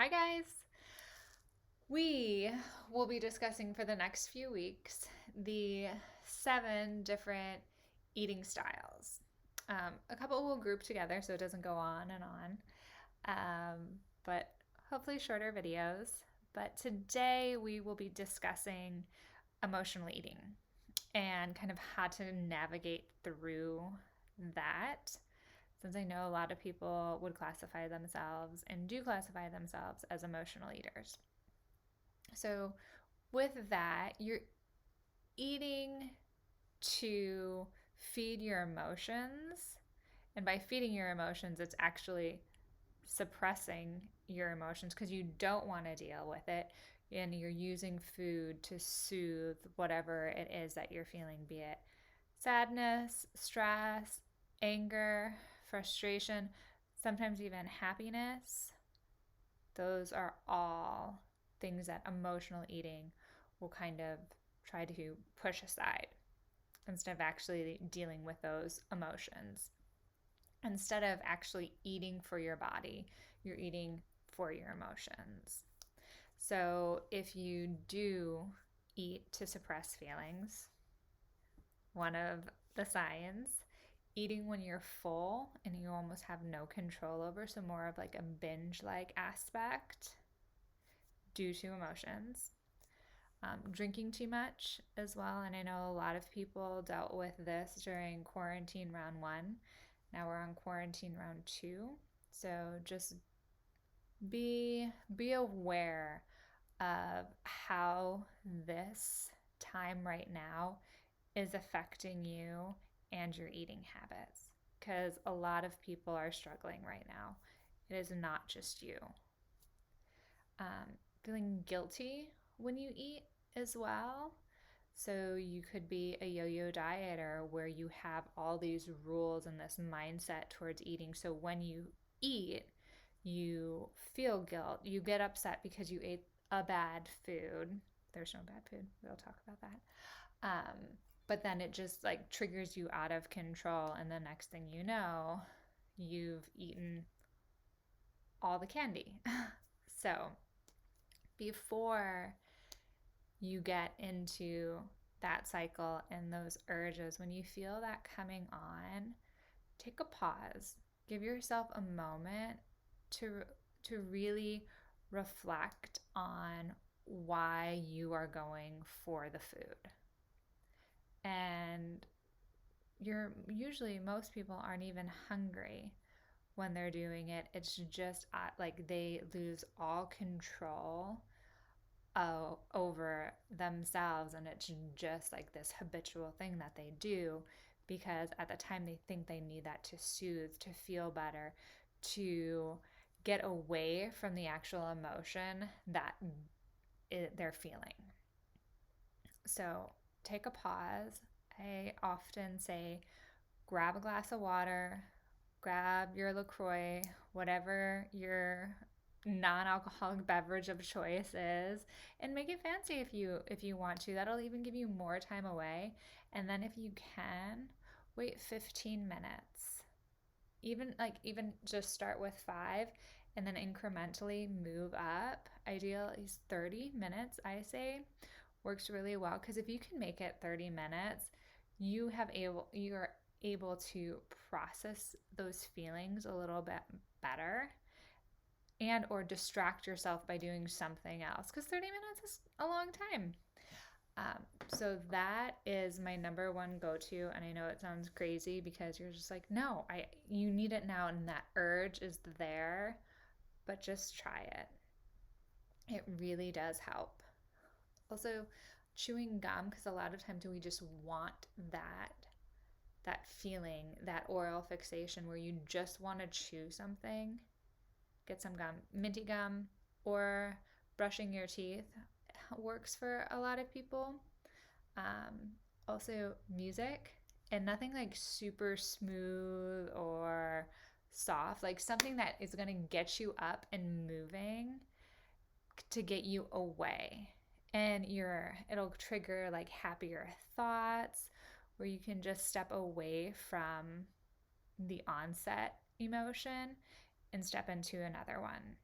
Hi, guys. We will be discussing for the next few weeks the 7 different eating styles. A couple will group together so it doesn't go on and on, but hopefully shorter videos. But today we will be discussing emotional eating and kind of how to navigate through that, since I know a lot of people would classify themselves and do classify themselves as emotional eaters. So, with that, you're eating to feed your emotions. And by feeding your emotions, it's actually suppressing your emotions because you don't want to deal with it. And you're using food to soothe whatever it is that you're feeling, be it sadness, stress, anger, frustration, sometimes even happiness. Those are all things that emotional eating will kind of try to push aside instead of actually dealing with those emotions. Instead of actually eating for your body, you're eating for your emotions. So if you do eat to suppress feelings, one of the signs, eating when you're full and you almost have no control over, so more of like a binge like aspect due to emotions. Drinking too much as well, and I know a lot of people dealt with this during quarantine round one. Now we're on quarantine round two, so just be aware of how this time right now is affecting you and your eating habits, because a lot of people are struggling right now. It is not just you. Feeling guilty when you eat as well. So you could be a yo-yo dieter where you have all these rules and this mindset towards eating. So when you eat, you feel guilt. You get upset because you ate a bad food. There's no bad food. We'll talk about that. But then it just like triggers you out of control. And the next thing you know, you've eaten all the candy. So before you get into that cycle and those urges, when you feel that coming on, take a pause. Give yourself a moment to to really reflect on why you are going for the food. And you're usually most people aren't even hungry when they're doing it. It's just like they lose all control over themselves, and it's just like this habitual thing that they do because at the time they think they need that to soothe, to feel better, to get away from the actual emotion that they're feeling. So take a pause. I often say grab a glass of water, grab your LaCroix, whatever your non-alcoholic beverage of choice is, and make it fancy if you want to. That'll even give you more time away. And then if you can, wait 15 minutes. Even just start with 5 and then incrementally move up. Ideal is 30 minutes, I say. Works really well because if you can make it 30 minutes, you're able to process those feelings a little bit better and or distract yourself by doing something else because 30 minutes is a long time. So that is my number one go-to, and I know it sounds crazy because you're just like, no, you need it now, and that urge is there, but just try it. It really does help. Also, chewing gum, because a lot of times we just want that feeling, that oral fixation where you just want to chew something. Get some gum, minty gum, or brushing your teeth works for a lot of people. Also, music, and nothing like super smooth or soft, like something that is going to get you up and moving to get you away. And it'll trigger like happier thoughts where you can just step away from the onset emotion and step into another one.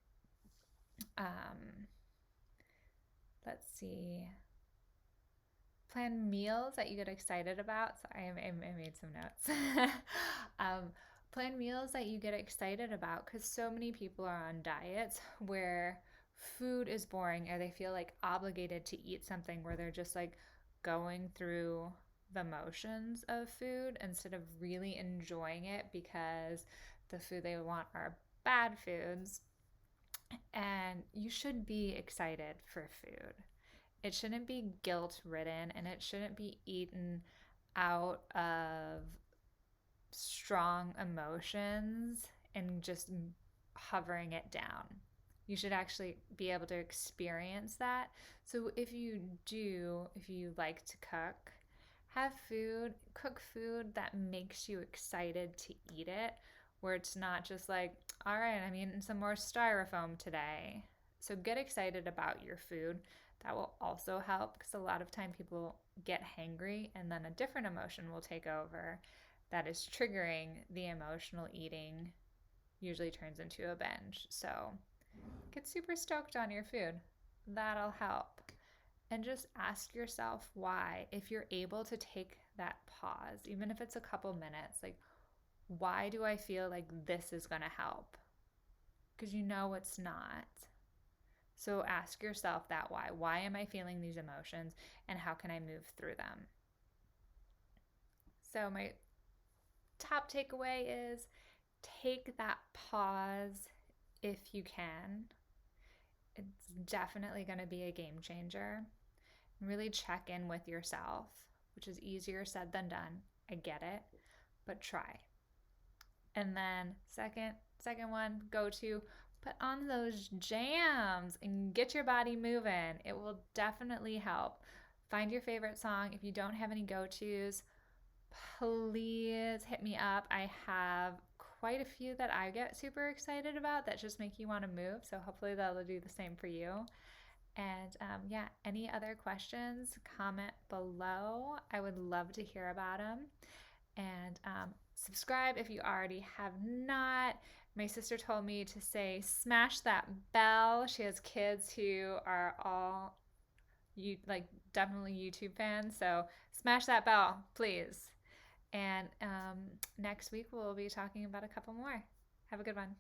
Um, let's see. Plan meals that you get excited about. Sorry, I made some notes. um, Plan meals that you get excited about because so many people are on diets where food is boring or they feel like obligated to eat something where they're just like going through the motions of food instead of really enjoying it because the food they want are bad foods. And you should be excited for food. It shouldn't be guilt ridden and it shouldn't be eaten out of strong emotions and just hovering it down. You should actually be able to experience that. So if you like to cook, cook food that makes you excited to eat it, where it's not just like, all right, I'm eating some more styrofoam today. So get excited about your food. That will also help because a lot of time people get hangry and then a different emotion will take over that is triggering the emotional eating, usually turns into a binge. So get super stoked on your food. That'll help. And just ask yourself why. If you're able to take that pause, even if it's a couple minutes, like, why do I feel like this is going to help? Because you know it's not. So ask yourself that why. Why am I feeling these emotions and how can I move through them? So, my top takeaway is take that pause if you can. It's definitely going to be a game changer. Really check in with yourself, which is easier said than done. I get it, but try. And then second one, go to put on those jams and get your body moving. It will definitely help. Find your favorite song. If you don't have any go-tos, please hit me up. I have quite a few that I get super excited about that just make you want to move. So hopefully that'll do the same for you. And yeah, any other questions, comment below. I would love to hear about them. And subscribe if you already have not. My sister told me to say smash that bell. She has kids who are all definitely YouTube fans, so smash that bell, please. And next week we'll be talking about a couple more. Have a good one.